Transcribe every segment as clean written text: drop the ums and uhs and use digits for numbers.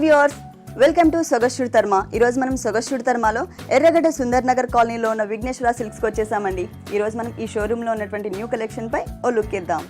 Viewers, welcome to సొగస్టుడ్ తర్మ. ఈరోజు మనం సొగస్టుడ్ తర్మలో ఎర్రగడ్డ సుందర్ నగర్ కాలనీలో ఉన్న విఘ్నేశ్వర సిల్క్స్కి వచ్చేసామండి. ఈరోజు మనం ఈ షోరూంలో ఉన్నటువంటి న్యూ కలెక్షన్ పై ఓ లుక్ ఇద్దాం.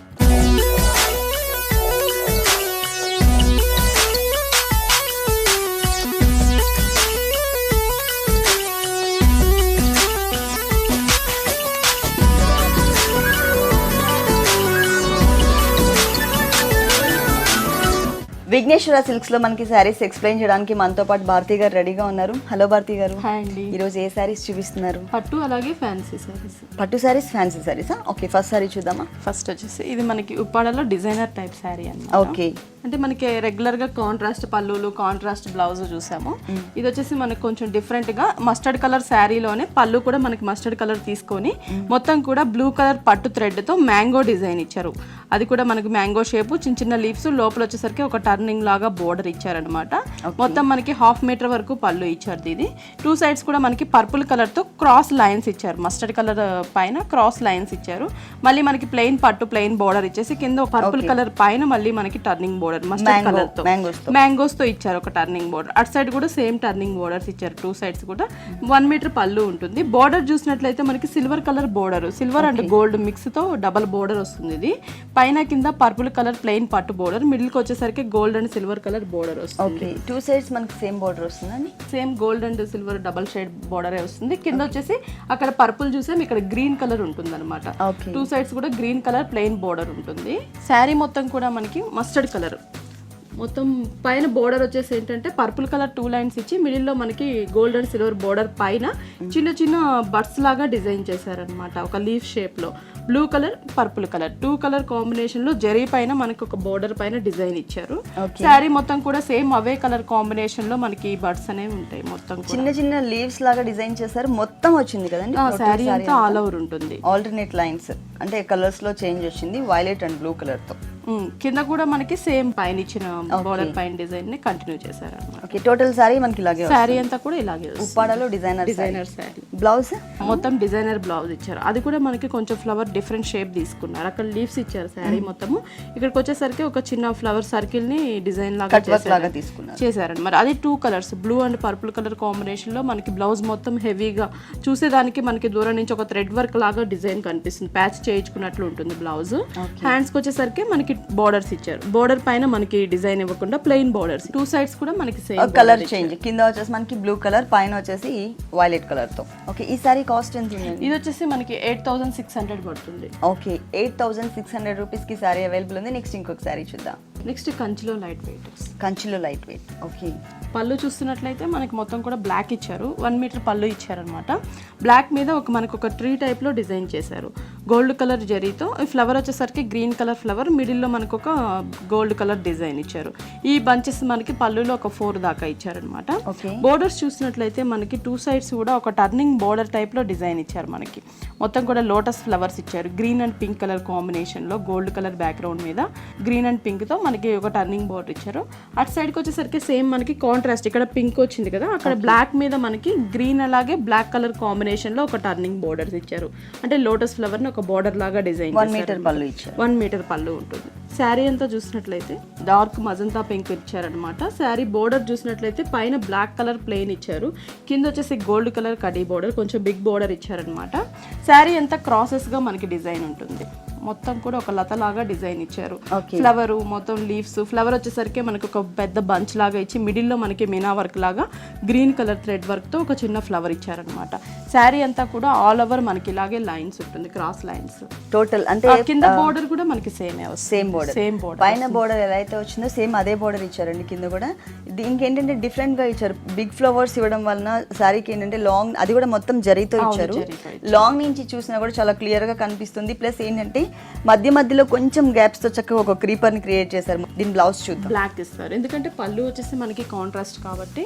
విఘ్నేశ్వర సిల్క్స్ లో మనకి శారీస్ ఎక్స్ప్లెయిన్ చేయడానికి మనతో పాటు భారతి గారు రెడీగా ఉన్నారు. హలో భారతి గారు. హాయ్ అండి. ఈ రోజు ఏ శారీస్ చూపిస్తున్నారు? పట్టు అలాగే ఫ్యాన్సీ శారీస్. పట్టు శారీస్, ఫ్యాన్సీ శారీసా? ఓకే, ఫస్ట్ శారీ చూద్దామా? ఫస్ట్ వచ్చేసి ఇది మనకి ఉప్పాడలో డిజైనర్ టైప్ శారీ అన్నమాట. ఓకే, అంటే మనకి రెగ్యులర్ గా కాంట్రాస్ట్ పళ్ళులు, కాంట్రాస్ట్ బ్లౌజ్ చూసాము. ఇది వచ్చేసి మనకి కొంచెం డిఫరెంట్ గా మస్టర్డ్ కలర్ శారీలోనే పళ్ళు కూడా మనకి మస్టర్డ్ కలర్ తీసుకొని మొత్తం కూడా బ్లూ కలర్ పట్టు థ్రెడ్ తో మ్యాంగో డిజైన్ ఇచ్చారు. అది కూడా మనకి మ్యాంగో షేప్, చిన్న చిన్న లీవ్స్, లోపల వచ్చేసరికి ఒక టర్నింగ్ లాగా బోర్డర్ ఇచ్చారనమాట. మొత్తం మనకి 1/2 మీటర్ వరకు పళ్ళు ఇచ్చారు. ఇది టూ సైడ్స్ కూడా మనకి పర్పుల్ కలర్ తో క్రాస్ లైన్స్ ఇచ్చారు. మస్టర్డ్ కలర్ పైన క్రాస్ లైన్స్ ఇచ్చారు. మళ్ళీ మనకి ప్లెయిన్ పట్టు ప్లెయిన్ బోర్డర్ ఇచ్చేసి కింద పర్పుల్ కలర్ పైన మళ్ళీ మనకి టర్నింగ్ బోర్డర్ మస్టర్డ్ కలర్ తో మ్యాంగోస్ తో ఇచ్చారు ఒక టర్నింగ్ బోర్డర్. అటు సైడ్ కూడా సేమ్ టర్నింగ్ బోర్డర్స్ ఇచ్చారు. టూ సైడ్స్ కూడా 1 మీటర్ పళ్ళు ఉంటుంది. బోర్డర్ చూసినట్లయితే మనకి silver colour border, silver and gold mix తో డబల్ బోర్డర్ వస్తుంది. ఇది పైన కింద పర్పుల్ కలర్ ప్లెయిన్ పట్టు బోర్డర్, మిడిల్ కి వచ్చేసరికి gold and silver colour border వస్తుంది. ఓకే, టూ సైడ్స్ మనకి సేమ్ బోర్డర్ వస్తుందండి. Same gold and silver double shade border వస్తుంది. కింద వచ్చేసి అక్కడ పర్పుల్ చూసాం, ఇక్కడ గ్రీన్ కలర్ ఉంటుంది అనమాట. టూ సైడ్స్ కూడా గ్రీన్ కలర్ ప్లెయిన్ బోర్డర్ ఉంటుంది. శారీ మొత్తం కూడా మనకి మస్టర్డ్ కలర్, మొత్తం పైన బోర్డర్ వచ్చేసి ఏంటంటే పర్పుల్ కలర్ 2 లైన్స్ ఇచ్చి మిడిల్ లో మనకి గోల్డ్ అండ్ సిల్వర్ బోర్డర్ పైన చిన్న చిన్న బర్డ్స్ లాగా డిజైన్ చేశారనమాట. ఒక లీఫ్ షేప్ లో blue colour purple colour 2 colour combination లో జరీ పైన మనకి ఒక బోర్డర్ పైన డిజైన్ ఇచ్చారు. శారీ మొత్తం కూడా సేమ్ అవే కలర్ కాంబినేషన్ లో మనకి బర్డ్స్ అనేవి ఉంటాయి. మొత్తం చిన్న చిన్న లీవ్స్ లాగా డిజైన్ చేశారు. మొత్తం వచ్చింది కదండి శారీ అంతా ఆల్ ఓవర్ ఉంటుంది. ఆల్టర్నేట్ లైన్స్ అంటే కలర్స్ లో చేంజ్ వచ్చింది, వైలెట్ అండ్ బ్లూ కలర్ తో. కింద కూడా మనకి సేమ్ పైన ఇచ్చిన బోర్డర్ పైన డిజైన్ ని కంటిన్యూ చేశారు అన్నమాట. ఓకే, టోటల్ సారీ మనకి ఇలాగే సారీ అంతా కూడా ఇలాగే ఉప్పాడలో డిజైనర్ సారీ. బ్లౌజ్ మొత్తం డిజైనర్ బ్లౌజ్ ఇచ్చారు. అది కూడా మనకి కొంచెం ఫ్లవర్ డిఫరెంట్ షేప్ తీసుకున్నారు. అక్కడ లీవ్స్ ఇచ్చారు శారీ మొత్తము. ఇక్కడికి వచ్చేసరికి ఒక చిన్న ఫ్లవర్ సర్కిల్ ని డిజైన్ లాగా చేశారు. మరి అది 2 colours blue and purple colour combination లో మనకి బ్లౌజ్ మొత్తం హెవీగా చూసేదానికి మనకి దూరం నుంచి ఒక థ్రెడ్ వర్క్ లాగా డిజైన్ కనిపిస్తుంది. ప్యాచ్ చేయించుకున్నట్లు ఉంటుంది బ్లౌజ్. హ్యాండ్స్ కి వచ్చేసరికి మనకి బోర్డర్స్ ఇచ్చారు. బోర్డర్ పైన మనకి డిజైన్ ఇవ్వకుండా ప్లెయిన్ బోర్డర్స్. టూ సైడ్స్ కూడా మనకి సేమ్ కలర్ చేంజ్. కింద వచ్చేసి మనకి బ్లూ కలర్, పైన వచ్చేసి వైలెట్ కలర్ తో. ఓకే, ఈ సారీ కాస్ట్ ఎంత ఉంది? ఇది వచ్చేసి మనకి 8600 పడుతుంది. ఓకే, 8600 రూపీస్ కి సారీ అవైలబుల్ ఉంది. నెక్స్ట్ ఇంకొక సారీ చూద్దాం. నెక్స్ట్ కంచిలో లైట్ వెయిట్. కంచిలో లైట్ వెయిట్. ఓకే, పళ్ళు చూస్తున్నట్లయితే మనకి మొత్తం కూడా బ్లాక్ ఇచ్చారు. 1 మీటర్ పళ్ళు ఇచ్చారనమాట. బ్లాక్ మీద మనకు ఒక ట్రీ టైప్ లో డిజైన్ చేశారు. గోల్డ్ కలర్ జరీతో ఫ్లవర్ వచ్చేసరికి గ్రీన్ కలర్ ఫ్లవర్, మిడిల్ లో మనకు ఒక గోల్డ్ కలర్ డిజైన్ ఇచ్చారు. ఈ బంచెస్ మనకి పళ్ళులో ఒక 4 దాకా ఇచ్చారనమాట. బోర్డర్స్ చూసినట్లయితే మనకి 2 సైడ్స్ కూడా ఒక టర్నింగ్ బోర్డర్ టైప్ లో డిజైన్ ఇచ్చారు. మనకి మొత్తం కూడా లోటస్ ఫ్లవర్స్ ఇచ్చారు. Green and pink colour combination లో గోల్డ్ కలర్ బ్యాక్గ్రౌండ్ మీద గ్రీన్ అండ్ పింక్ తో మనకి ఒక టర్నింగ్ బోర్డర్ ఇచ్చారు. అటు సైడ్ కి వచ్చేసరికి సేమ్ మనకి కాంట్రాస్ట్, ఇక్కడ పింక్ వచ్చింది కదా, అక్కడ బ్లాక్ మీద మనకి గ్రీన్ అలాగే బ్లాక్ కలర్ కాంబినేషన్ లో ఒక టర్నింగ్ బోర్డర్స్ ఇచ్చారు. అంటే లోటస్ ఫ్లవర్ ని ఒక బోర్డర్ లాగా డిజైన్ 1 మీటర్ పళ్ళు ఇచ్చారు. 1 మీటర్ పళ్ళు ఉంటుంది. శారీ అంతా చూసినట్లయితే డార్క్ మజంతా పింక్ ఇచ్చారనమాట. శారీ బోర్డర్ చూసినట్లయితే పైన బ్లాక్ కలర్ ప్లెయిన్ ఇచ్చారు. కింద వచ్చేసి గోల్డ్ కలర్ కడీ బోర్డర్, కొంచెం బిగ్ బోర్డర్ ఇచ్చారనమాట. శారీ అంతా క్రాసెస్ గా మనకి డిజైన్ ఉంటుంది. మొత్తం కూడా ఒక లత లాగా డిజైన్ ఇచ్చారు. ఫ్లవర్ మొత్తం లీవ్స్, ఫ్లవర్ వచ్చేసరికి మనకి ఒక పెద్ద బంచ్ లాగా ఇచ్చి మిడిల్ లో మనకి మీనా వర్క్ లాగా గ్రీన్ కలర్ థ్రెడ్ వర్క్ తో ఒక చిన్న ఫ్లవర్ ఇచ్చారనమాట. శారీ అంతా కూడా ఆల్ ఓవర్ మనకి ఇలాగే లైన్స్ ఉంటుంది, క్రాస్ లైన్స్. టోటల్ అంటే కింద బోర్డర్ కూడా మనకి సేమ్ బోర్డర్. పైన బోర్డర్ ఎలా అయితే వచ్చిందో సేమ్ అదే బోర్డర్ ఇచ్చారండి. కింద కూడా దీనికి ఏంటంటే డిఫరెంట్ గా ఇచ్చారు. బిగ్ ఫ్లవర్స్ ఇవ్వడం వలన శారీకి ఏంటంటే లాంగ్, అది కూడా మొత్తం జరీతో ఇచ్చారు. లాంగ్ నుంచి చూసినా కూడా చాలా క్లియర్ గా కనిపిస్తుంది. ప్లస్ ఏంటంటే మధ్యలో కొంచెం గ్యాప్స్ తో చక్కగా ఒక క్రీపర్ ని క్రియేట్ చేశారు. దీని బ్లౌజ్ చూద్దాం. బ్లాక్ ఇస్తారు, ఎందుకంటే పళ్ళు వచ్చేసి మనకి కాంట్రాస్ట్ కాబట్టి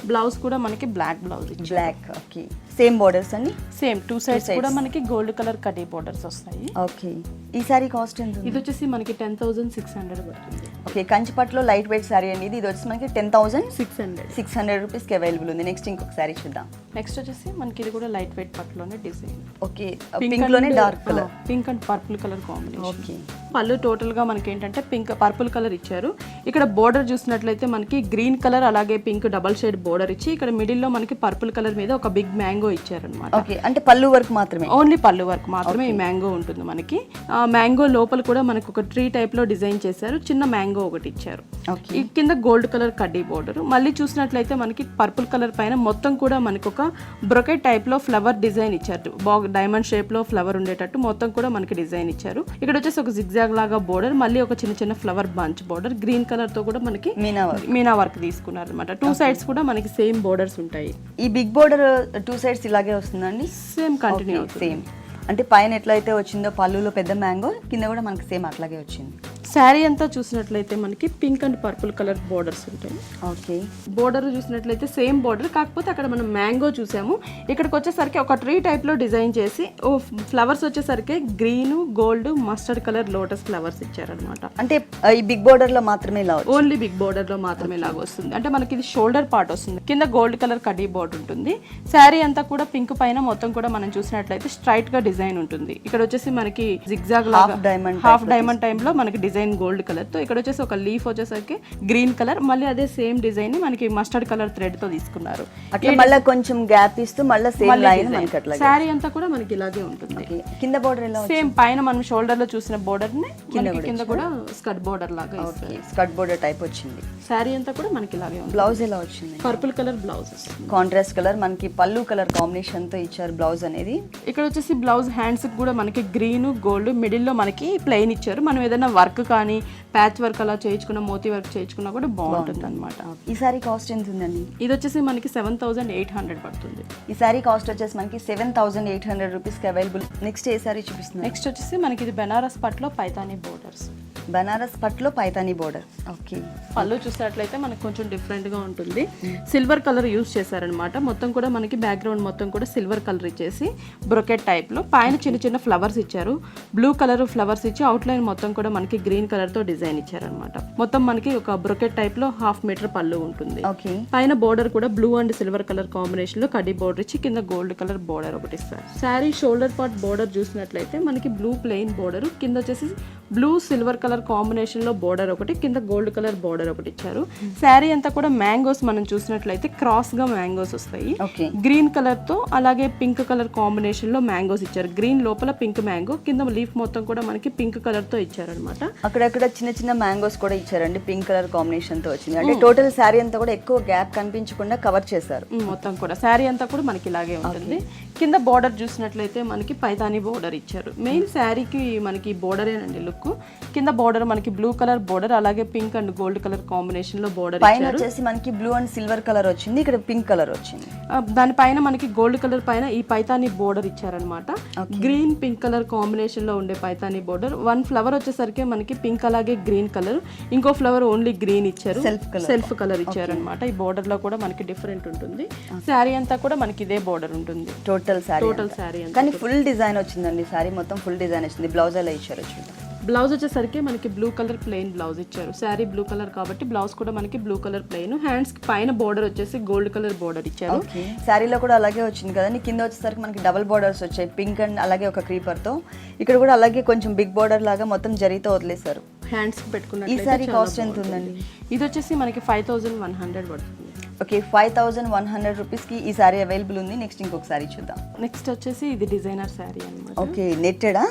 బ్లౌజ్ కూడా మనకి black blouse. Black. Okay, same borders అండి. సేమ్ 2 సైడ్స్ కూడా మనకి గోల్డ్ కలర్ కడీ బోర్డర్స్ వస్తాయి. ఓకే, ఈ సారీ కాస్ట్ ఎంత ఉంది? ఇది వచ్చేసి మనకి 10,600 పడుతుంది. ఓకే, కంచిపట్లో లైట్ వెయిట్ సారీ అండి ఇది వచ్చేసి మనకి 10,600 రూపీస్కి అవైలబుల్ ఉంది. నెక్స్ట్ ఇంకొక సారీ చూద్దాం. నెక్స్ట్ వచ్చేసి మనకి ఇది కూడా లైట్ వెయిట్ పట్టులోనే డిజైన్. ఓకే, పింక్ లోనే dark colour, pink and purple colour combination. Okay, పళ్ళు టోటల్ గా మనకి ఏంటంటే పింక్ పర్పుల్ కలర్ ఇచ్చారు. ఇక్కడ బోర్డర్ చూసినట్లయితే మనకి గ్రీన్ కలర్ అలాగే పింక్ డబల్ షేడ్ బోర్డర్ ఇచ్చి ఇక్కడ మిడిల్ లో మనకి పర్పుల్ కలర్ మీద ఒక బిగ్ మ్యాంగో ఇచ్చారనమాట. ఓకే, అంటే పళ్ళు వర్క్ మాత్రమే, ఓన్లీ పళ్ళు వర్క్ మాత్రమే ఈ మ్యాంగో ఉంటుంది మనకి. మ్యాంగో లోపల కూడా మనకి ఒక ట్రీ టైప్ లో డిజైన్ చేశారు, చిన్న మ్యాంగో ఒకటి ఇచ్చారు. ఈ కింద గోల్డ్ కలర్ కడ్డీ బోర్డర్. మళ్ళీ చూసినట్లయితే మనకి పర్పుల్ కలర్ పైన మొత్తం కూడా మనకి ఒక బ్రొకెట్ టైప్ లో ఫ్లవర్ డిజైన్ ఇచ్చారు. డైమండ్ షేప్ లో ఫ్లవర్ ఉండేటట్టు మొత్తం కూడా మనకి డిజైన్ ఇచ్చారు. ఇక్కడ వచ్చేసి ఒక జిగ్జాగ్ లాగా బోర్డర్, మళ్ళీ ఒక చిన్న చిన్న flower bunch border green colour తో కూడా మనకి మీనా వర్క్ తీసుకున్నారు అనమాట. 2 సైడ్స్ కూడా మనకి సేమ్ బోర్డర్స్ ఉంటాయి. ఈ బిగ్ బోర్డర్ 2 సైడ్స్ ఇలాగే వస్తుందండి. సేమ్ కంటిన్యూ సేమ్ అంటే పైన ఎట్లయితే వచ్చిందో పళ్ళులో పెద్ద మ్యాంగో, కింద కూడా మనకి సేమ్ అట్లాగే వచ్చింది. శారీ అంతా చూసినట్లయితే మనకి pink and purple colour borders ఉంటాయి. ఓకే, బోర్డర్ చూసినట్లయితే సేమ్ బోర్డర్, కాకపోతే అక్కడ మనం మ్యాంగో చూసాము. ఇక్కడికి వచ్చేసరికి ఒక ట్రీ టైప్ లో డిజైన్ చేసి ఫ్లవర్స్ వచ్చేసరికి green gold mustard colour lotus flowers ఇచ్చారనమాట. అంటే ఈ బిగ్ బోర్డర్ లో మాత్రమే ఇలా ఓన్లీ బిగ్ బోర్డర్ లో మాత్రమే లాగా వస్తుంది. అంటే మనకి ఇది షోల్డర్ పార్ట్ వస్తుంది, కింద గోల్డ్ కలర్ కడ్డీ బోర్డర్ ఉంటుంది. శారీ అంతా కూడా పింక్ పైన మొత్తం కూడా మనం చూసినట్లయితే స్ట్రైట్ గా డిజైన్ ఉంటుంది. ఇక్కడ వచ్చేసి మనకి జిగ్జాగ్ లాగా హాఫ్ డైమండ్ టైప్ లో మనకి డిజైన్ గోల్డ్ కలర్ తో, ఇక్కడ వచ్చేసి ఒక లీఫ్ వచ్చేసరికి గ్రీన్ కలర్, మళ్ళీ అదే సేమ్ డిజైన్ ని మనకి మస్టర్డ్ కలర్ థ్రెడ్ తో తీసుకున్నారు. అట్లా మళ్ళీ కొంచెం గ్యాప్ ఇస్తూ మళ్ళీ సేమ్ లైన్ మనకి అట్లా శారీ అంతా కూడా మనకి ఇలాగే ఉంటుంది. కింద బోర్డర్ ఎలా సేమ్ పైన మనం షోల్డర్ లో చూసిన బోర్డర్ ని కింద కూడా స్కర్ట్ బోర్డర్ లాగా స్కర్ట్ బోర్డర్ టైప్ వచ్చింది. శారీ అంతా కూడా మనకి ఇలాగే ఉంది. బ్లౌజ్ ఎలా వచ్చింది? Purple colour blouse, contrast colour మనకి పళ్ళు కలర్ కాంబినేషన్ తో ఇచ్చారు బ్లౌజ్ అనేది. ఇక్కడ వచ్చేసి బ్లౌజ్ హ్యాండ్స్ కూడా మనకి గ్రీన్ గోల్డ్ మిడిల్ లో మనకి ప్లెయిన్ ఇచ్చారు. మనం ఏదైనా వర్క్ కానీ ప్యాచ్ వర్క్ అలా చేయించుకున్నా మోతీ వర్క్ చేయించుకున్నా కూడా బాగుంటుంది అనమాట. ఈ సారీ కాస్ట్ ఎంత ఉందండి? ఇది వచ్చేసి మనకి 7,800 పడుతుంది. ఈ సారీ కాస్ట్ వచ్చేసి మనకి 7,800 రూపీస్ కి అవైలబుల్. నెక్స్ట్ ఏ సారీ చూపిస్తుంది? నెక్స్ట్ వచ్చేసి మనకి ఇది బెనారస్ పట్లో పైతానీ బోర్డర్స్. బనారస్ పట్లో పైతానీ బోర్డర్. ఓకే, పళ్ళు చూసినట్లయితే మనకు కొంచెం డిఫరెంట్ గా ఉంటుంది. సిల్వర్ కలర్ యూజ్ చేశారనమాట. మొత్తం కూడా మనకి బ్యాక్గ్రౌండ్ మొత్తం కూడా సిల్వర్ కలర్ ఇచ్చేసి బ్రొకెట్ టైప్ లో పైన చిన్న చిన్న ఫ్లవర్స్ ఇచ్చారు. బ్లూ కలర్ ఫ్లవర్స్ ఇచ్చి అవుట్ లైన్ మొత్తం కూడా మనకి గ్రీన్ కలర్ తో డిజైన్ ఇచ్చారనమాట. మొత్తం మనకి ఒక బ్రొకెట్ టైప్ లో 1/2 మీటర్ పళ్ళు ఉంటుంది. పైన బోర్డర్ కూడా blue and silver colour combination లో కడ్డీ బోర్డర్ ఇచ్చి కింద గోల్డ్ కలర్ బోర్డర్ ఒకటి ఇస్తారు. శారీ షోల్డర్ పార్ట్ బోర్డర్ చూసినట్లయితే మనకి బ్లూ ప్లెయిన్ బోర్డర్, కింద వచ్చేసి బ్లూ సిల్వర్ కలర్ కాంబినేషన్ లో బోర్డర్ ఒకటి, కింద గోల్డ్ కలర్ బోర్డర్ ఒకటి ఇచ్చారు. శారీ అంతా కూడా మ్యాంగోస్ మనం చూసినట్లయితే క్రాస్ గా మ్యాంగోస్ వస్తాయి. గ్రీన్ కలర్ తో అలాగే పింక్ కలర్ కాంబినేషన్ లో మ్యాంగోస్ ఇచ్చారు. గ్రీన్ లోపల పింక్ మ్యాంగో, కింద లీఫ్ మొత్తం కూడా మనకి పింక్ కలర్ తో ఇచ్చారనమాట. అక్కడక్కడ చిన్న చిన్న మ్యాంగోస్ కూడా ఇచ్చారండి, పింక్ కలర్ కాంబినేషన్ తో వచ్చింది. అంటే టోటల్ శారీ అంతా కూడా ఎక్కువ గ్యాప్ కనిపించకుండా కవర్ చేశారు. మొత్తం కూడా శారీ అంతా కూడా మనకి ఇలాగే ఉంటుంది. కింద బోర్డర్ చూసినట్లయితే మనకి పైతానీ బోర్డర్ ఇచ్చారు. మెయిన్ శారీకి మనకి బోర్డరేనండి లుక్. కింద బోర్డర్ మనకి బ్లూ కలర్ బోర్డర్ అలాగే pink and gold colour combination లో బోర్డర్ పైన వచ్చేసి మనకి బ్లూ అండ్ సిల్వర్ కలర్ వచ్చింది, ఇక్కడ పింక్ కలర్ వచ్చింది. దానిపైన మనకి గోల్డ్ కలర్ పైన ఈ పైతానీ బోర్డర్ ఇచ్చారనమాట. గ్రీన్ పింక్ కలర్ కాంబినేషన్ లో ఉండే పైతానీ బోర్డర్. 1 ఫ్లవర్ వచ్చేసరికి మనకి పింక్ అలాగే గ్రీన్ కలర్, ఇంకో ఫ్లవర్ ఓన్లీ గ్రీన్ ఇచ్చారు, సెల్ఫ్ కలర్ ఇచ్చారనమాట. ఈ బోర్డర్ లో కూడా మనకి డిఫరెంట్ ఉంటుంది. శారీ అంతా కూడా మనకి ఇదే బోర్డర్ ఉంటుంది. టోటల్ శారీ కానీ ఫుల్ డిజైన్ వచ్చిందండి. శారీ మొత్తం ఫుల్ డిజైన్ వచ్చింది. బ్లౌజ్ ఎలా ఇచ్చారు? బ్లౌజ్ వచ్చేసరికి మనకి బ్లూ కలర్ ప్లెయిన్ బ్లౌజ్ ఇచ్చారు. శారీ బ్లూ కలర్ కాబట్టి బ్లౌజ్ కూడా మనకి బ్లూ కలర్ ప్లెయిన్. హ్యాండ్స్ పైన బోర్డర్ వచ్చేసి గోల్డ్ కలర్ బోర్డర్ ఇచ్చారు. శారీలో కూడా అలాగే వచ్చింది కదండి. కింద వచ్చేసరికి మనకి డబుల్ బోర్డర్స్ వచ్చాయి, పింక్ అండ్ అలాగే ఒక క్రీపర్ తో. ఇక్కడ కూడా అలాగే కొంచెం బిగ్ బోర్డర్ లాగా మొత్తం జరీతో వదిలేశారు. హ్యాండ్స్ పెట్టుకున్న ఈ సారీ కాస్ట్ ఎంత ఉందండి? ఇది వచ్చేసి మనకి 5,100 పడుతుంది. ఓకే, 5,100 రూపీస్ కి ఈ సారీ అవైలబుల్ ఉంది. నెక్స్ట్ ఇంకొక సారీ చూద్దాం. నెక్స్ట్ వచ్చేసి ఇది డిజైనర్ సారీ అన్నమాట. ఓకే, నెట్టెడా?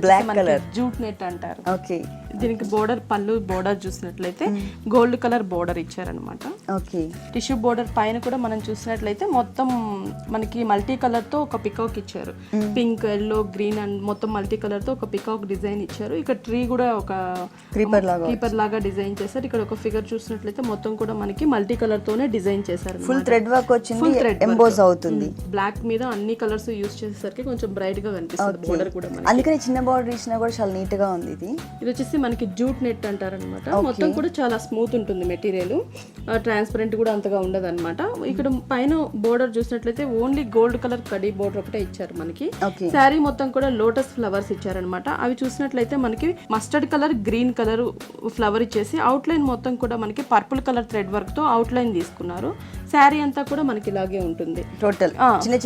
బ్లాక్ కలర్ జూట్ నెట్ అంటారు. ఓకే, దీనికి బోర్డర్ పళ్ళు బోర్డర్ చూసినట్లయితే గోల్డ్ కలర్ బోర్డర్ ఇచ్చారనమాట. ఓకే, టిష్యూ బోర్డర్ పైన కూడా మనం చూసినట్లయితే మొత్తం మనకి మల్టీ కలర్ తో ఒక పికాక్ ఇచ్చారు. పింక్ ఎల్లో గ్రీన్ అండ్ మొత్తం మల్టీ కలర్ తో ఒక పికాక్ డిజైన్ ఇచ్చారు. ఇక్కడ ట్రీ కూడా ఒక క్రీపర్ లాగా డిజైన్ చేశారు. ఇక్కడ ఒక ఫిగర్ చూసినట్లయితే మొత్తం కూడా మనకి మల్టీ కలర్ తోనే డిజైన్ చేశారు. ఫుల్ థ్రెడ్ వర్క్ వచ్చింది, ఎంబోస్ అవుతుంది. బ్లాక్ మీద అన్ని కలర్స్ యూస్ చేసేసరికి కొంచెం బ్రైట్ గా కనిపిస్తుంది బోర్డర్ కూడా. అందుకని చిన్న బోర్డర్ ఇచ్చినా కూడా చాలా నీట్ గా ఉంది. ఇది వచ్చేసి మనకి జూట్ నెట్ అంటారనమాట. మొత్తం కూడా చాలా స్మూత్ ఉంటుంది మెటీరియల్, ట్రాన్స్పరెంట్ కూడా అంతగా ఉండదు అనమాట. ఇక్కడ పైన బోర్డర్ చూసినట్లయితే only gold colour khadi border ఒకటే ఇచ్చారు మనకి. శారీ మొత్తం కూడా లోటస్ ఫ్లవర్స్ ఇచ్చారనమాట. అవి చూసినట్లయితే మనకి mustard colour, green colour flower ఇచ్చేసి అవుట్ లైన్ మొత్తం కూడా మనకి పర్పుల్ కలర్ థ్రెడ్ వర్క్ తో అవుట్ లైన్ తీసుకున్నారు. శారీ అంతా కూడా మనకి ఇలాగే ఉంటుంది. టోటల్ చిన్న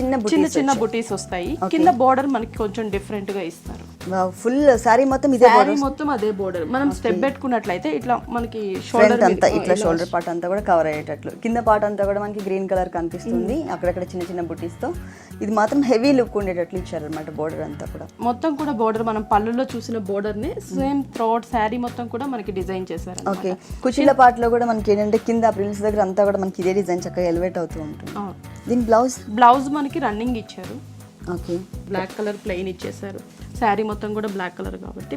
చిన్న బుటీస్ వస్తాయి. కింద బోర్డర్ మనకి కొంచెం డిఫరెంట్ గా ఇస్తారు. ఫుల్ శారీ మొత్తం ఇదే శారీ మొత్తం అదే బోర్డర్. మనం స్టెప్ పెట్టుకున్నట్లయితే ఇట్లా మనకి షోల్డర్ అంతా ఇట్లా షోల్డర్ పార్ట్ అంతా కూడా కవర్ అయ్యేటట్లు, కింద పార్ట్ అంతా కూడా మనకి గ్రీన్ కలర్ కనిపిస్తుంది. అక్కడక్కడ చిన్న చిన్న బుటీస్ తో ఇది మాత్రం హెవీ లుక్ ఉండేటట్లు ఇచ్చారు అనమాట. బోర్డర్ అంతా కూడా మొత్తం కూడా బోర్డర్ మనం పళ్ళులో చూసిన బోర్డర్ ని సేమ్ త్రోట్ శారీ మొత్తం కూడా మనకి డిజైన్ చేశారు. ఓకే, కుచిల పార్ట్ లో కూడా మనకి ఏంటంటే కింద ప్రిల్స్ దగ్గర అంతా కూడా మనకి ఇదే డిజైన్ చక్కగా ఎలివేట్ అవుతూ ఉంటుంది. దీని బ్లౌజ్ మనకి రన్నింగ్ ఇచ్చారు. ఓకే, బ్లాక్ కలర్ ప్లెయిన్ ఇచ్చేసారు. శారీ మొత్తం కూడా బ్లాక్ కలర్ కాబట్టి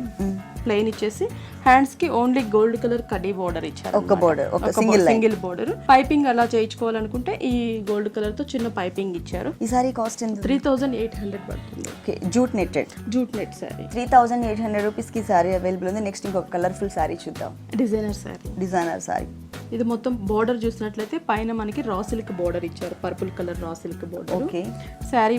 ప్లెయిన్ ఇచ్చేసి హ్యాండ్స్ కి only gold colour khadi border ఇచ్చారు. ఒక బోర్డర్, ఒక సింగిల్ బోర్డర్. పైపింగ్ అలా చేయించుకోవాలనుకుంటే ఈ గోల్డ్ కలర్ తో చిన్న పైపింగ్ ఇచ్చారు. ఈ సారీ కాస్ట్ ఎంత? 3800 పడుతుంది. Okay, jute net sorry 3800 rupees కి సారీ అవైలబుల్ ఉంది. నెక్స్ట్ ఇంకొక కలర్ఫుల్ సారీ చూద్దాం. Designer sorry. ఇది మొత్తం బోర్డర్ చూసినట్లయితే పైన మనకి రా సిల్క్ బోర్డర్ ఇచ్చారు. Purple colour raw silk border. Okay, sari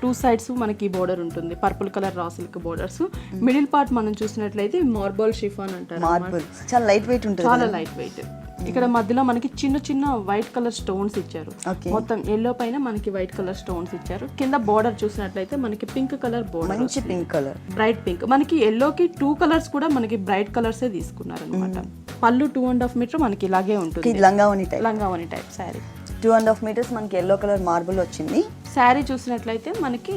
2 sides మనకి బోర్డర్ ఉంటుంది. Purple colour raw silk borders. Middle part మనం చూసినట్లయితే మార్బల్ షిఫాన్ అంటారు. మార్బల్ చాలా లైట్ వెయిట్ ఉంటుంది. చాలా లైట్ వెయిట్. ఇక్కడ మధ్యలో మనకి చిన్న చిన్న వైట్ కలర్ స్టోన్స్ ఇచ్చారు. మొత్తం ఎల్లో పైన మనకి వైట్ కలర్ స్టోన్స్ ఇచ్చారు. కింద బోర్డర్ చూసినట్లయితే మనకి పింక్ కలర్ బోర్డర్, మంచి పింక్ కలర్, బ్రైట్ పింక్. మనకి ఎల్లోకి 2 కలర్స్ కూడా మనకి బ్రైట్ కలర్స్ తీసుకున్నారు అనమాట. పళ్ళు 2.5 మీటర్ మనకి ఇలాగే ఉంటుంది. లంగావని టైప్ శారీ 2.5 మీటర్స్ మనకి ఎల్లో కలర్ మార్బుల్ వచ్చింది. శారీ చూసినట్లయితే మనకి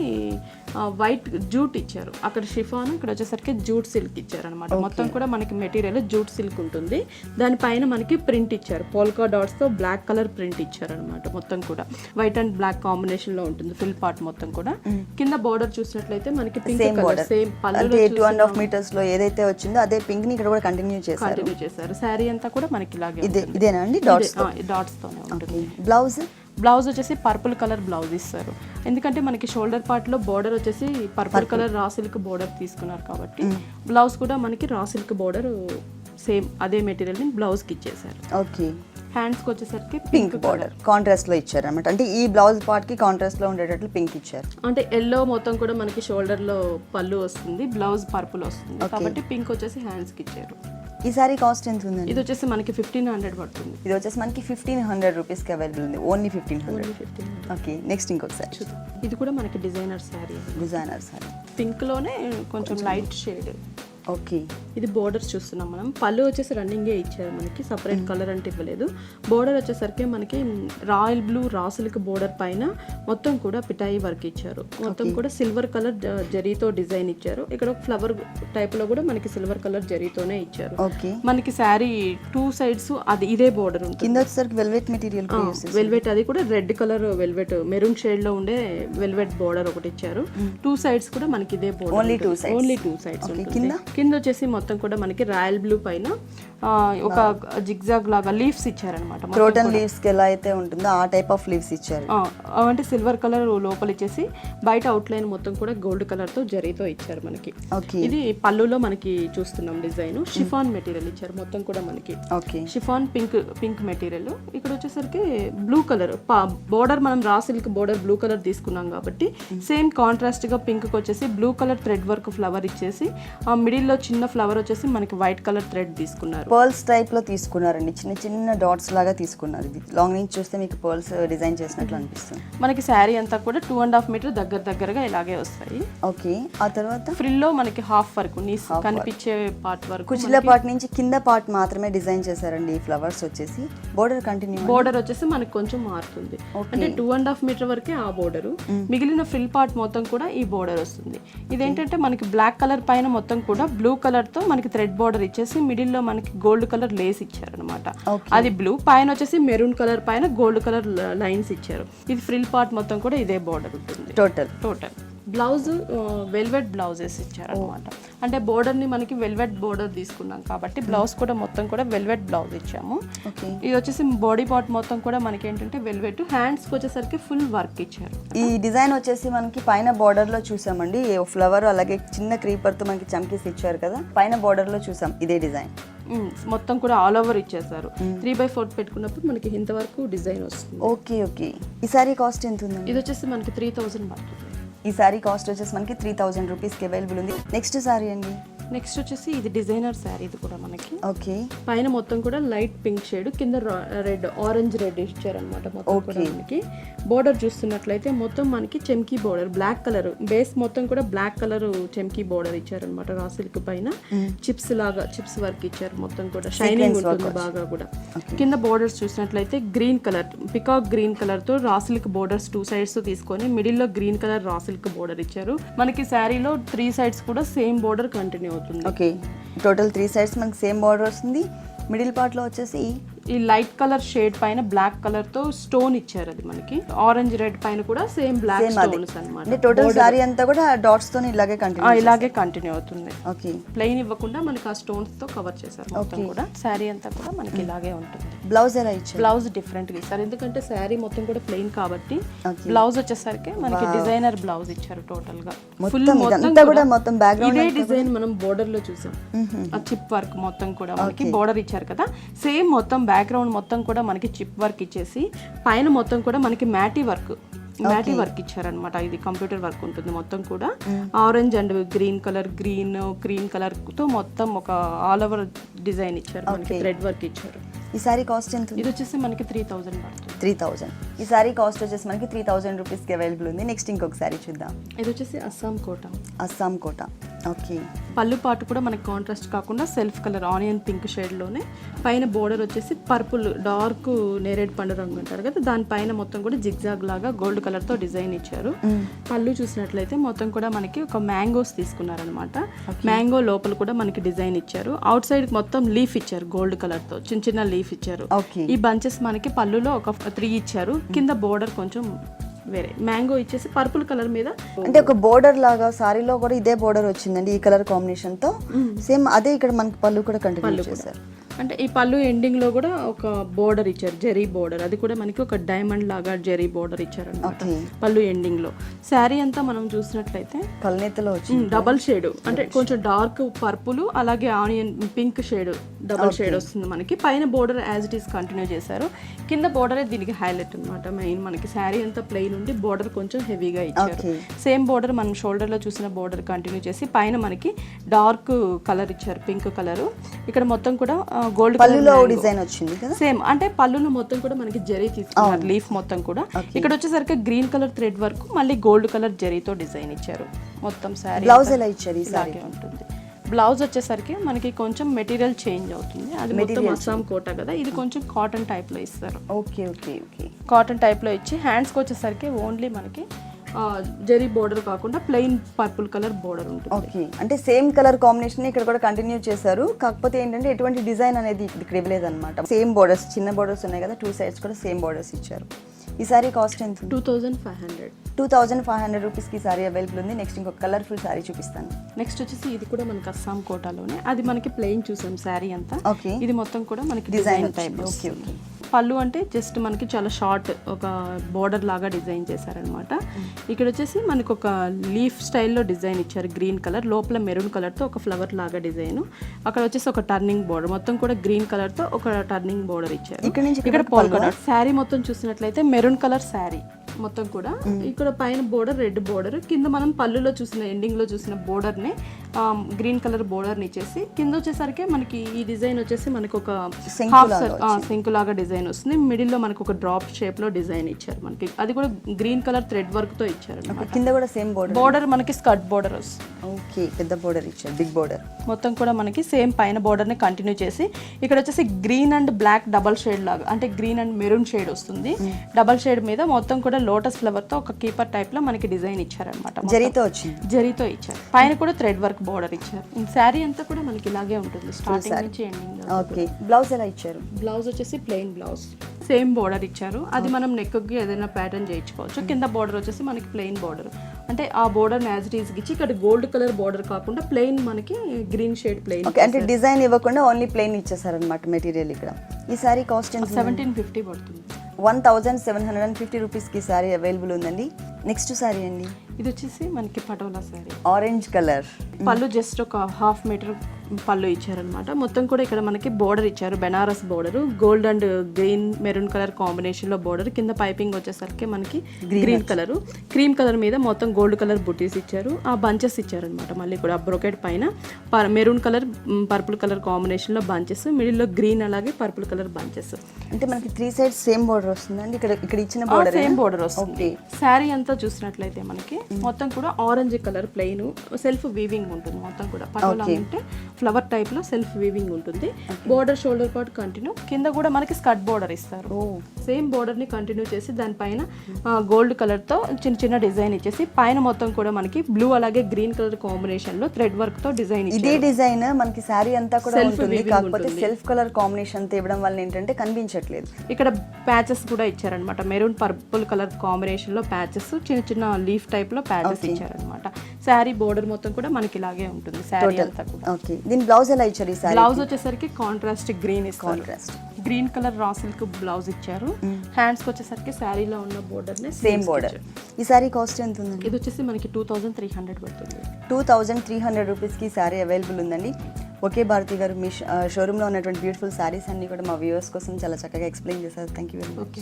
వైట్ జూట్ ఇచ్చారు. అక్కడ షిఫాన్, ఇక్కడ వచ్చేసరికి జూట్ సిల్క్ ఇచ్చారు అనమాట. మొత్తం కూడా మనకి మెటీరియల్ జూట్ సిల్క్ ఉంటుంది. దానిపైన మనకి ప్రింట్ ఇచ్చారు. పోల్కా డాట్స్ తో బ్లాక్ కలర్ ప్రింట్ ఇచ్చారు అనమాట. మొత్తం కూడా వైట్ అండ్ బ్లాక్ కాంబినేషన్ లో ఉంటుంది ఫిల్ పార్ట్ మొత్తం కూడా. కింద బోర్డర్ చూసినట్లయితే మనకి పింక్ కలర్ సేమ్ పళ్ళులో 2.5 మీటర్స్ లో ఏదైతే వచ్చిందో అదే పింక్ ని ఇక్కడ కూడా కంటిన్యూ చేశారు. శారీ అంతా కూడా మనకి ఇలాగే ఇదేనా అండి? డాట్స్ తోనే ఉంటుంది. బ్లౌజ్ వచ్చేసి పర్పుల్ కలర్ బ్లౌజ్ ఇస్తారు. ఎందుకంటే మనకి షోల్డర్ పార్ట్ లో బోర్డర్ వచ్చేసి purple colour raw silk border తీసుకున్నారు కాబట్టి బ్లౌజ్ కూడా మనకి రా సిల్క్ బోర్డర్ సేమ్ అదే మెటీరియల్ ని బ్లౌజ్ కి ఇచ్చేసారు. ఓకే, హ్యాండ్స్ కి వచ్చేసరికి పింక్ బోర్డర్ కాంట్రాస్ట్ లో ఇచ్చారు అనమాట. అంటే ఈ బ్లౌజ్ పార్ట్ కి కాంట్రాస్ట్ లో ఉండేటట్లు పింక్ ఇచ్చారు. అంటే ఎల్లో మొత్తం కూడా మనకి షోల్డర్ లో పళ్ళు వస్తుంది, బ్లౌజ్ పర్పుల్ వస్తుంది కాబట్టి పింక్ వచ్చేసి హ్యాండ్స్ కి ఇచ్చారు. ఈ సారీ కాస్ట్ ఎంత ఉందండి? ఇది వచ్చేసి మనకి 1500 పడుతుంది. ఇది వచ్చేసి మనకి 1500 రూపీస్ కి అవైలబుల్ ఉంది. ఓన్లీ 1500. ఓకే, నెక్స్ట్ ఇంకొకసారి చూద్దాం. ఇది కూడా మనకి డిజైనర్ సారీ. పింక్ లోనే కొంచెం లైట్ షేడ్. ఓకే, ఇది బోర్డర్స్ చూస్తున్నాం మనం. పళ్ళు వచ్చేసి రన్నింగే ఇచ్చారు మనకి, సపరేట్ కలర్ అంటే ఇవ్వలేదు. బోర్డర్ వచ్చేసరికి మనకి royal blue raw silk border పైన మొత్తం కూడా పిటాయి వర్క్ ఇచ్చారు. మొత్తం కూడా సిల్వర్ కలర్ జరీతో డిజైన్ ఇచ్చారు. ఇక్కడ ఫ్లవర్ టైప్ లో కూడా మనకి సిల్వర్ కలర్ జరీతోనే ఇచ్చారు. ఓకే, మనకి శారీ 2 సైడ్స్ అది ఇదే బోర్డర్ ఉంటుంది. కింద వచ్చేసరికి వెల్వెట్ మెటీరియల్, వెల్వెట్ అది కూడా red colour velvet maroon shade లో ఉండే వెల్వెట్ బోర్డర్ ఒకటి ఇచ్చారు. 2 సైడ్స్ కూడా మనకి ఇదే బోర్డర్. ఓన్లీ 2 సైడ్స్ ఉంటుంది. కింద వచ్చేసి మొత్తం కూడా మనకి రాయల్ బ్లూ పైన ఒక జిగ్జాగ్ లాగా లీవ్స్ ఇచ్చారనమాట. క్రోటన్ లీవ్స్ కి ఎలా అయితే ఉంటుందో ఆ టైప్ ఆఫ్ లీవ్స్ ఇచ్చారు. అంటే సిల్వర్ కలర్ లోపల ఇచ్చేసి బయట అవుట్ లైన్ మొత్తం కూడా గోల్డ్ కలర్ తో జరీతో ఇచ్చారు మనకి. ఇది పళ్ళులో మనకి చూస్తున్నాం డిజైన్. షిఫాన్ మెటీరియల్ ఇచ్చారు మొత్తం కూడా మనకి. Chiffon pink material. ఇక్కడ వచ్చేసరికి బ్లూ కలర్ బోర్డర్, మనం raw silk border blue colour తీసుకున్నాం కాబట్టి సేమ్ కాంట్రాస్ట్ గా పింక్ కి వచ్చేసి blue colour thread work flower ఇచ్చేసి ఆ మిడిల్ లో చిన్న ఫ్లవర్ వచ్చేసి మనకి వైట్ కలర్ థ్రెడ్ తీసుకున్నారు. పర్ల్స్ టైప్ లో తీసుకున్నారండి. చిన్న చిన్న డాట్స్ లాగా తీసుకున్నారు. ఇది లాంగ్ నుంచి చూస్తే మీకు పర్ల్స్ డిజైన్ చేసినట్లు అనిపిస్తుంది. మనకి శారీ అంతా కూడా 2.5 మీటర్ దగ్గరగా ఇలాగే వస్తాయి. ఓకే, ఆ తర్వాత ఫ్రిల్ లో మనకి హాఫ్ వరకు కనిపించే పార్ట్ వరకు కుచిల పార్ట్ నుంచి కింద పార్ట్ మాత్రమే డిజైన్ చేశారండి. ఫ్లవర్స్ వచ్చేసి బోర్డర్ వచ్చేసి మనకి కొంచెం మారుతుంది. అంటే 2.5 మీటర్ వరకే ఆ బోర్డర్, మిగిలిన ఫ్రిల్ పార్ట్ మొత్తం కూడా ఈ బోర్డర్ వస్తుంది. ఇదేంటంటే మనకి బ్లాక్ కలర్ పైన మొత్తం కూడా బ్లూ కలర్ తో మనకి థ్రెడ్ బోర్డర్ ఇచ్చేసి మిడిల్ లో మనకి గోల్డ్ కలర్ లేస్ ఇచ్చారు అనమాట. అది బ్లూ పైన వచ్చేసి మెరూన్ కలర్ పైన గోల్డ్ కలర్ లైన్స్ ఇచ్చారు. ఇది ఫ్రిల్ పార్ట్ మొత్తం కూడా ఇదే బోర్డర్ ఉంటుంది. టోటల్ బ్లౌజ్ వెల్వెట్ బ్లౌజెస్ ఇచ్చారనమాట. అంటే బోర్డర్ని మనకి వెల్వెట్ బోర్డర్ తీసుకున్నాం కాబట్టి బ్లౌజ్ కూడా మొత్తం కూడా వెల్వెట్ బ్లౌజ్ ఇచ్చాము. ఇది వచ్చేసి బాడీ పార్ట్ మొత్తం కూడా మనకి ఏంటంటే వెల్వెట్, హ్యాండ్స్కి వచ్చేసరికి ఫుల్ వర్క్ ఇచ్చారు. ఈ డిజైన్ వచ్చేసి మనకి పైన బార్డర్ లో చూసామండి, ఫ్లవర్ అలాగే చిన్న క్రీపర్ తో మనకి చమ్కీస్ ఇచ్చారు కదా, పైన బార్డర్ లో చూసాం ఇదే డిజైన్. మొత్తం కూడా ఆల్ ఓవర్ ఇచ్చేసారు. 3/4 పెట్టుకున్నప్పుడు మనకి ఇంతవరకు డిజైన్ వస్తుంది. Okay okay. ఈ సారీ కాస్ట్ ఎంత ఉందండి? ఇది వచ్చేసి మనకి 3000 పడుతుంది. ఈ సారీ కాస్ట్ వచ్చేసి మనకి 3000 రూపీస్కి అవైలబుల్ ఉంది. నెక్స్ట్ సారీ అండి. నెక్స్ట్ వచ్చేసి ఇది డిజైనర్ శారీ. ఇది కూడా మనకి ఓకే, పైన మొత్తం కూడా లైట్ పింక్ షేడ్, కింద రెడ్, ఆరెంజ్ రెడ్ ఇచ్చారనమాట. మొత్తం కూడా మనకి బోర్డర్ చూస్తున్నట్లయితే మొత్తం మనకి చెమ్కీ బోర్డర్, బ్లాక్ కలర్ బేస్ మొత్తం కూడా బ్లాక్ కలర్ చెమ్కీ బోర్డర్ ఇచ్చారనమాట. రా సిల్క్ పైన చిప్స్ లాగా చిప్స్ వర్క్ ఇచ్చారు. మొత్తం కూడా షైనింగ్ ఉంటుంది బాగా కూడా. కింద బోర్డర్స్ చూసినట్లయితే green colour, peacock green colour తో రా సిల్క్ బోర్డర్స్ 2 sides తీసుకొని మిడిల్ లో green colour raw silk border ఇచ్చారు. మనకి శారీలో 3 sides కూడా సేమ్ బోర్డర్ కంటిన్యూ అవుతుంది. ఓకే, టోటల్ 3 sides మనకి సేమ్ బార్డర్ వస్తుంది. మిడిల్ పార్ట్ లో వచ్చేసి ఈ లైట్ కలర్ షేడ్ పైన బ్లాక్ కలర్ తో స్టోన్ ఇచ్చారు. అది మనకి ఆరెంజ్ రెడ్ పైన కూడా సేమ్ బ్లాక్ స్టోన్స్ అన్నమాట. అంటే టోటల్ సారీ అంతా కూడా డాట్స్ తో ఇలాగే కంటిన్యూ అవుతుంది. ఓకే, ప్లెయిన్ ఇవ్వకుండా మనకి ఆ స్టోన్స్ తో కవర్ చేశారు. మొత్తం కూడా శారీ అంతా కూడా మనకి ఇలాగే ఉంటుంది. బ్లౌజ్ ఎలా ఇచ్చారు? బ్లౌజ్ డిఫరెంట్ గా ఇస్తారు, ఎందుకంటే శారీ మొత్తం కూడా ప్లెయిన్ కాబట్టి. బ్లౌజ్ వచ్చేసరికి మనకి డిజైనర్ బ్లౌజ్ ఇచ్చారు. టోటల్ గా ఫుల్ మొత్తం బ్యాక్గ్రౌండ్ ఇదే డిజైన్ మనం బోర్డర్ లో చూసాం. ఆ చిప్ వర్క్ మొత్తం కూడా మనకి బోర్డర్ ఇచ్చారు కదా, సేమ్ మొత్తం బ్యాక్గ్రౌండ్ మొత్తం కూడా మనకి చిప్ వర్క్ ఇచ్చేసి పైన మొత్తం కూడా మనకి మ్యాటీ వర్క్ ఇచ్చారనమాట. ఇది కంప్యూటర్ వర్క్ ఉంటుంది మొత్తం కూడా. ఆరెంజ్ అండ్ గ్రీన్ కలర్ తో మొత్తం ఒక ఆల్ ఓవర్ డిజైన్ ఇచ్చారు. మనకి థ్రెడ్ వర్క్ ఇచ్చారు. ఈ సారీ కాస్ట్ ఎంత? ఇది వచ్చేసి మనకి 3000 పడుతుంది. 3000. ఈ సారీ కాస్ట్ వచ్చేసి మనకి 3000 రూపీస్కి అవైలబుల్ ఉంది. నెక్స్ట్ ఇంకొక సారీ చూద్దాం. ఇది వచ్చేసి అస్సాం కోట. ఓకే, పళ్ళు పాటు కూడా మనకి కాంట్రాస్ట్ కాకుండా సెల్ఫ్ కలర్ ఆనియన్ పింక్ షేడ్లోనే పైన బోర్డర్ వచ్చేసి పర్పుల్ డార్క్ నేరేడ్ పండు రంగు అంటారు కదా, దానిపైన మొత్తం కూడా జిగ్జాగ్ లాగా గోల్డ్ కలర్తో డిజైన్ ఇచ్చారు. పళ్ళు చూసినట్లయితే మొత్తం కూడా మనకి ఒక మ్యాంగోస్ తీసుకున్నారనమాట. మ్యాంగో లోపల కూడా మనకి డిజైన్ ఇచ్చారు. అవుట్ సైడ్ మొత్తం లీఫ్ ఇచ్చారు గోల్డ్ కలర్తో, చిన్న లీఫ్ ఇచ్చారు. ఈ బంచెస్ మనకి పళ్ళులో ఒక 3 ఇచ్చారు. కింద బోర్డర్ కొంచెం వేరే మ్యాంగో ఇచ్చేసి పర్పుల్ కలర్ మీద, అంటే ఒక బోర్డర్ లాగా సారీలో కూడా ఇదే బోర్డర్ వచ్చిందండి ఈ కలర్ కాంబినేషన్ తో. సేమ్ అదే ఇక్కడ మనకి పళ్ళు కూడా కంటిన్యూ చేశారు. అంటే ఈ పళ్ళు ఎండింగ్ లో కూడా ఒక బోర్డర్ ఇచ్చారు, జెరీ బోర్డర్. అది కూడా మనకి ఒక డైమండ్ లాగా జెరీ బోర్డర్ ఇచ్చారు అన్నమాట పళ్ళు ఎండింగ్ లో. శారీ అంతా మనం చూసినట్లయితే కల్నేతలో వచ్చింది డబల్ షేడ్, అంటే కొంచెం డార్క్ పర్పుల్ అలాగే onion pink shade double shade వస్తుంది మనకి. పైన border as it is continue చేశారు. కింద బోర్డర్ దీనికి హైలైట్ అనమాట. మెయిన్ మనకి శారీ అంతా ప్లెయిన్ ఉండి బోర్డర్ కొంచెం హెవీగా ఇచ్చారు. సేమ్ బోర్డర్ మనం షోల్డర్ లో చూసిన బోర్డర్ కంటిన్యూ చేసి పైన మనకి డార్క్ కలర్ ఇచ్చారు, పింక్ కలర్. ఇక్కడ మొత్తం కూడా గోల్డ్ కలర్ డిజైన్ వచ్చింది కదా సేమ్. అంటే పళ్ళును మొత్తం కూడా మనకి జరీ తీసుకున్నారు, లీఫ్ మొత్తం కూడా. ఇక్కడ వచ్చేసరికి గ్రీన్ కలర్ థ్రెడ్ వర్క్, మళ్ళీ గోల్డ్ కలర్ జరీతో డిజైన్ ఇచ్చారు. మొత్తం శారీ బ్లౌజ్ ఎలా ఇచ్చారు? ఇలాగే ఉంటుంది. బ్లౌజ్ వచ్చేసరికి మనకి కొంచెం మెటీరియల్ చేంజ్ అవుతుంది. అది మొత్తం అస్సాం కోట కదా, ఇది కొంచెం కాటన్ టైప్ లో ఇస్తారు. కాటన్ టైప్ లో ఇచ్చి హ్యాండ్స్ కి వచ్చేసరికి ఓన్లీ మనకి జెరీ బోర్డర్ కాకుండా ప్లెయిన్ పర్పుల్ కలర్ బోర్డర్ ఉంటుంది. ఓకే, అంటే సేమ్ కలర్ కాంబినేషన్ ఇక్కడ కూడా కంటిన్యూ చేశారు. కాకపోతే ఏంటంటే ఎటువంటి డిజైన్ అనేది ఇక్కడ ఇవ్వలేదు అనమాట. సేమ్ బోర్డర్స్, చిన్న బోర్డర్స్ ఉన్నాయి కదా, 2 sides కూడా సేమ్ బోర్డర్స్ ఇచ్చారు. ఈ సారీ కాస్ట్ ఎంత? 2500 రూపీస్కి సారీ అవైలబుల్ ఉంది. నెక్స్ట్ ఇంకొక కలర్ఫుల్ సారీ చూపిస్తాను. నెక్స్ట్ వచ్చేసి ఇది కూడా మనకి అస్సాం కోటాలోనే, అది మనకి ప్లెయిన్ చూసాం శారీ అంతా. ఇది మొత్తం కూడా మనకి డిజైన్ టైప్. ఓకే, పళ్ళు అంటే జస్ట్ మనకి చాలా షార్ట్ ఒక బోర్డర్ లాగా డిజైన్ చేశారనమాట. ఇక్కడ వచ్చేసి మనకు ఒక లీఫ్ స్టైల్లో డిజైన్ ఇచ్చారు, గ్రీన్ కలర్ లోపల మెరూన్ కలర్తో ఒక ఫ్లవర్ లాగా డిజైన్. అక్కడ వచ్చేసి ఒక టర్నింగ్ బోర్డర్, మొత్తం కూడా గ్రీన్ కలర్తో ఒక టర్నింగ్ బోర్డర్ ఇచ్చారు. ఇక్కడ పోల్కా డాట్. శారీ మొత్తం చూసినట్లయితే మెరూన్ కలర్ శారీ మొత్తం కూడా. ఇక్కడ పైన బోర్డర్ రెడ్ బోర్డర్, కింద మనం పళ్ళులో చూసిన ఎండింగ్ లో చూసిన బోర్డర్ ని గ్రీన్ కలర్ బోర్డర్ ని ఇచ్చేసి కింద వచ్చేసరికి మనకి ఈ డిజైన్ వచ్చేసి మనకి ఒక శంకు లాగా డిజైన్ వస్తుంది. మిడిల్ లో మనకి ఒక డ్రాప్ షేప్ లో డిజైన్ ఇచ్చారు మనకి. అది కూడా గ్రీన్ కలర్ థ్రెడ్ వర్క్ తో ఇచ్చారు. కింద కూడా సేమ్ బోర్డర్ మనకి స్కర్ట్ బోర్డర్ వస్తుంది. ఓకే, పెద్ద బోర్డర్ ఇచ్చారు, బిగ్ బోర్డర్. మొత్తం కూడా మనకి సేమ్ పైన బోర్డర్ ని కంటిన్యూ చేసి ఇక్కడ వచ్చేసి green and black double shade లాగా, అంటే గ్రీన్ అండ్ మెరూన్ షేడ్ వస్తుంది. డబల్ షేడ్ మీద మొత్తం కూడా లోటస్ ఫ్లవర్ తో ఒక కీపర్ టైప్ లో మనకి డిజైన్ ఇచ్చారనమాట. జరీతో ఇచ్చారు. పైన కూడా థ్రెడ్ వర్క్ బోర్డర్ ఇచ్చారు. శారీ అంతా కూడా మనకి ఇలాగే ఉంటుంది స్టార్టింగ్ నుంచి ఎండింగ్. ఓకే, బ్లౌజ్ ఎలా ఇచ్చారు? బ్లౌజ్ వచ్చేసి ప్లెయిన్ బ్లౌజ్, సేమ్ బోర్డర్ ఇచ్చారు. అది మనం నెక్ కి ఏదైనా ప్యాటర్న్ చేయించుకోవచ్చు. కింద బోర్డర్ వచ్చేసి మనకి ప్లెయిన్ బోర్డర్. అంటే ఆ బోర్డర్ యాజ్ ఇట్ ఈస్ ఇచ్చి ఇక్కడ గోల్డ్ కలర్ బోర్డర్ కాకుండా ప్లెయిన్ మనకి గ్రీన్ షేడ్ ప్లెయిన్. ఓకే, అంటే డిజైన్ ఇవ్వకుండా ఓన్లీ ప్లెయిన్ ఇచ్చేసారనమాట మెటీరియల్ ఇక్కడ. ఈ సారీ కాస్ట్ ఎంత? 1750 పడుతుంది. 1750 రూపీస్కి సారీ అవైలబుల్ ఉందండి. నెక్స్ట్ సారీ అండి, ఇది వచ్చేసి మనకి పటోలా సారీ, ఆరెంజ్ కలర్. పళ్ళు జస్ట్ ఒక 1/2 మీటర్ పళ్ళు ఇచ్చారనమాట. మొత్తం కూడా ఇక్కడ మనకి బోర్డర్ ఇచ్చారు, Banaras border, gold and green maroon colour combination లో బోర్డర్. కింద పైపింగ్ వచ్చేసరికి మనకి గ్రీన్ కలర్, క్రీమ్ కలర్ మీద మొత్తం గోల్డ్ కలర్ బుటీస్ ఇచ్చారు. ఆ బంచెస్ ఇచ్చారనమాట మళ్ళీ కూడా బ్రొకెట్ పైన maroon colour purple colour combination లో బంచెస్, మిడిల్ లో గ్రీన్ అలాగే పర్పుల్ కలర్ బంచెస్. అంటే మనకి 3 సైడ్స్ సేమ్ బోర్డర్ వస్తుందండి. ఇక్కడ ఇచ్చిన బోర్డర్ సేమ్ బోర్డర్ వస్తుంది. శారీ అంతా చూసినట్లయితే మనకి మొత్తం కూడా orange colour plain self weaving ఉంటుంది. మొత్తం కూడా పటోలా అంటే ఫ్లవర్ టైప్ లో సెల్ఫ్ వీవింగ్ ఉంటుంది. బోర్డర్ షోల్డర్ పార్ట్ కంటిన్యూ, కింద కూడా మనకి స్కర్ట్ బోర్డర్ ఇస్తారు. సేమ్ బోర్డర్ ని కంటిన్యూ చేసి దానిపైన గోల్డ్ కలర్ తో చిన్న చిన్న డిజైన్ ఇచ్చేసి పైన మొత్తం కూడా మనకి బ్లూ అలాగే గ్రీన్ కలర్ కాంబినేషన్ లో థ్రెడ్ వర్క్ తో డిజైన్. ఇదే డిజైన్ మనకి శారీ అంతా కూడా ఉంటుంది, కాకపోతే సెల్ఫ్ కలర్ కాంబినేషన్ ఇవ్వడం వల్ల ఏంటంటే కనిపించట్లేదు. ఇక్కడ ప్యాచెస్ కూడా ఇచ్చారనమాట, మెరూన్ పర్పుల్ కలర్ కాంబినేషన్ లో ప్యాచెస్, చిన్న చిన్న లీఫ్ టైప్ లో ప్యాచెస్ ఇచ్చారనమాట. శారీ బోర్డర్ మొత్తం కూడా మనకి ఇలాగే ఉంటుంది శారీ అంతా కూడా. ఓకే, దీని బ్లౌజ్ ఎలా ఇచ్చారు? ఈ సారీ బ్లౌజ్ వచ్చేసరికి కాంట్రాస్ట్ గ్రీన్ ఇస్తారు, green colour raw silk blouse ఇచ్చారు. హ్యాండ్స్ కి వచ్చేసరికి శారీలో ఉన్న బోర్డర్ నే సేమ్ బోర్డర్. ఈ సారీ కాస్ట్ ఎంత ఉందండి? ఇది వచ్చేసి మనకి 2300 పడుతుంది. 2300 రూపీస్కి సారీ అవైలబుల్ ఉందండి. ఓకే భారతి గారు, మీ షోరూంలో ఉన్నటువంటి బ్యూటిఫుల్ సారీస్ అన్ని కూడా మా వ్యూవర్స్ కోసం చాలా చక్కగా ఎక్స్ప్లెయిన్ చేశారు. Thank you very much.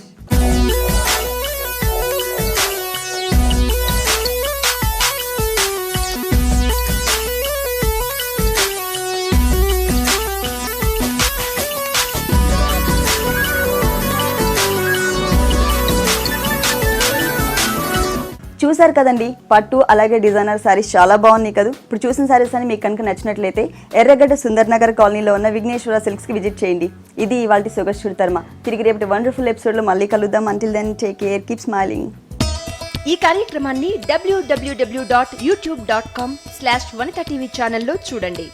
చూసారు కదండి, పట్టు అలాగే డిజైనర్ సారీస్ చాలా బాగున్నాయి కదా. ఇప్పుడు చూసిన సారీస్ అని మీకు కనుక నచ్చినట్లయితే ఎర్రగడ్డ సుందర్ నగర్ కాలనీలో ఉన్న విఘ్నేశ్వర సిల్క్స్కి విజిట్ చేయండి. ఇది ఇవాల్టి సొగసు తర్మ. తిరిగి రేపటి వండర్ఫుల్ ఎపిసోడ్లో మళ్ళీ కలుద్దాం. Until then take care, keep smiling. ఈ కార్యక్రమాన్ని www.youtube.com/vanita TV ఛానల్లో చూడండి.